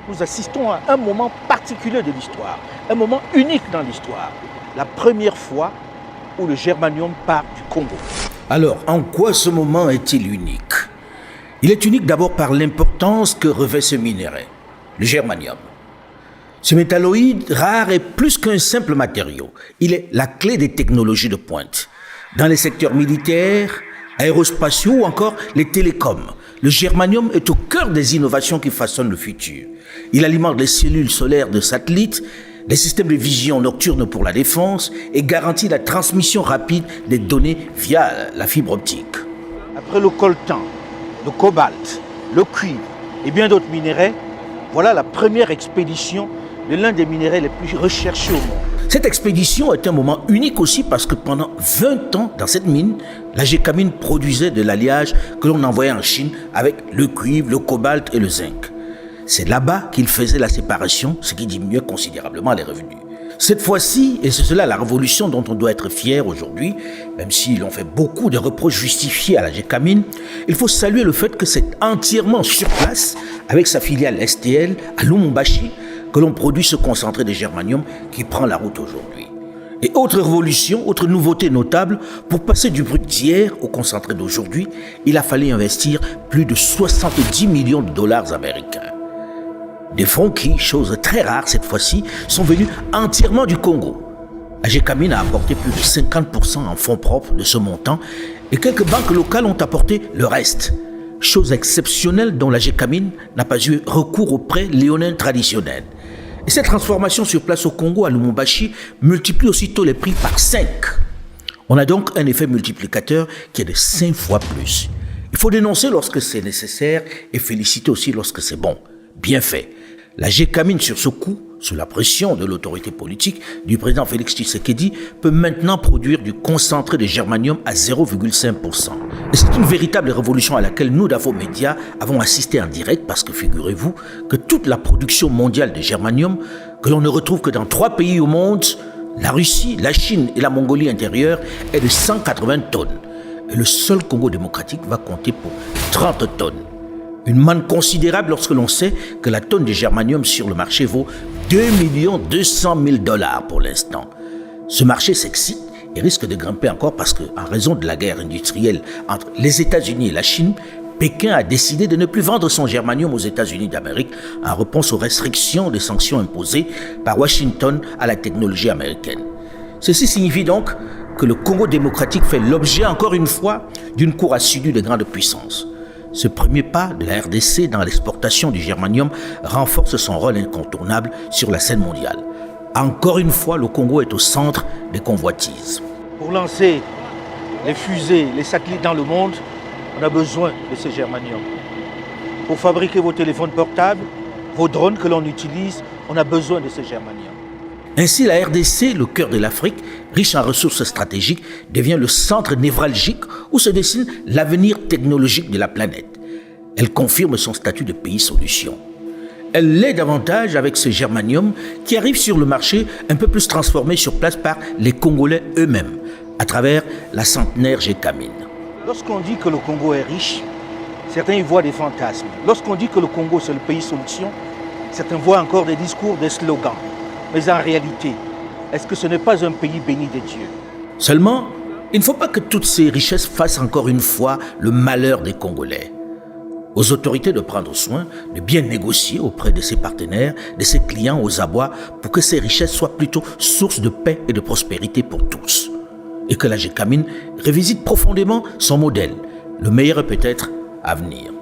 nous assistons à un moment particulier de l'histoire, un moment unique dans l'histoire, la première fois où le germanium part du Congo. Alors, en quoi ce moment est-il unique? Il est unique d'abord par l'importance que revêt ce minerai, le germanium. Ce métalloïde rare est plus qu'un simple matériau. Il est la clé des technologies de pointe. Dans les secteurs militaires, aérospatiaux ou encore les télécoms, le germanium est au cœur des innovations qui façonnent le futur. Il alimente les cellules solaires de satellites, les systèmes de vision nocturne pour la défense et garantit la transmission rapide des données via la fibre optique. Après le coltan, le cobalt, le cuivre et bien d'autres minéraux, voilà la première expédition de l'un des minéraux les plus recherchés au monde. Cette expédition est un moment unique aussi parce que pendant 20 ans, dans cette mine, la Gécamine produisait de l'alliage que l'on envoyait en Chine avec le cuivre, le cobalt et le zinc. C'est là-bas qu'il faisait la séparation, ce qui diminuait considérablement les revenus. Cette fois-ci, et c'est cela la révolution dont on doit être fier aujourd'hui, même si l'on fait beaucoup de reproches justifiés à la Gécamine, il faut saluer le fait que c'est entièrement sur place, avec sa filiale STL à Lubumbashi, que l'on produit ce concentré de germanium qui prend la route aujourd'hui. Et autre révolution, autre nouveauté notable, pour passer du brut d'hier au concentré d'aujourd'hui, il a fallu investir plus de 70 millions de dollars américains. Des fonds qui, chose très rare cette fois-ci, sont venus entièrement du Congo. La Gécamine a apporté plus de 50% en fonds propres de ce montant et quelques banques locales ont apporté le reste. Chose exceptionnelle dont la Gécamine n'a pas eu recours aux prêts léonins traditionnels. Et cette transformation sur place au Congo, à Lubumbashi, multiplie aussitôt les prix par 5. On a donc un effet multiplicateur qui est de 5 fois plus. Il faut dénoncer lorsque c'est nécessaire et féliciter aussi lorsque c'est bon. Bien fait. La Gécamine sur ce coup, sous la pression de l'autorité politique du président Félix Tshisekedi, peut maintenant produire du concentré de germanium à 0,5%. Et c'est une véritable révolution à laquelle nous, d'Afo Média, avons assisté en direct parce que figurez-vous que toute la production mondiale de germanium, que l'on ne retrouve que dans 3 pays au monde, la Russie, la Chine et la Mongolie intérieure, est de 180 tonnes. Et le seul Congo démocratique va compter pour 30 tonnes. Une manne considérable lorsque l'on sait que la tonne de germanium sur le marché vaut 2 200 000 $ pour l'instant. Ce marché s'excite et risque de grimper encore parce qu'en raison de la guerre industrielle entre les États-Unis et la Chine, Pékin a décidé de ne plus vendre son germanium aux États-Unis d'Amérique en réponse aux restrictions des sanctions imposées par Washington à la technologie américaine. Ceci signifie donc que le Congo démocratique fait l'objet encore une fois d'une cour assidue de grandes puissances. Ce premier pas de la RDC dans l'exportation du germanium renforce son rôle incontournable sur la scène mondiale. Encore une fois, le Congo est au centre des convoitises. Pour lancer les fusées, les satellites dans le monde, on a besoin de ce germanium. Pour fabriquer vos téléphones portables, vos drones que l'on utilise, on a besoin de ce germanium. Ainsi, la RDC, le cœur de l'Afrique, riche en ressources stratégiques, devient le centre névralgique où se dessine l'avenir technologique de la planète. Elle confirme son statut de pays solution. Elle l'est davantage avec ce germanium qui arrive sur le marché un peu plus transformé sur place par les Congolais eux-mêmes, à travers la centenaire Gécamine. Lorsqu'on dit que le Congo est riche, certains y voient des fantasmes. Lorsqu'on dit que le Congo c'est le pays solution, certains voient encore des discours, des slogans. Mais en réalité, est-ce que ce n'est pas un pays béni de Dieu? Seulement, il ne faut pas que toutes ces richesses fassent encore une fois le malheur des Congolais. Aux autorités de prendre soin, de bien négocier auprès de ses partenaires, de ses clients aux abois, pour que ces richesses soient plutôt source de paix et de prospérité pour tous. Et que la Gécamine revisite profondément son modèle. Le meilleur est peut-être à venir.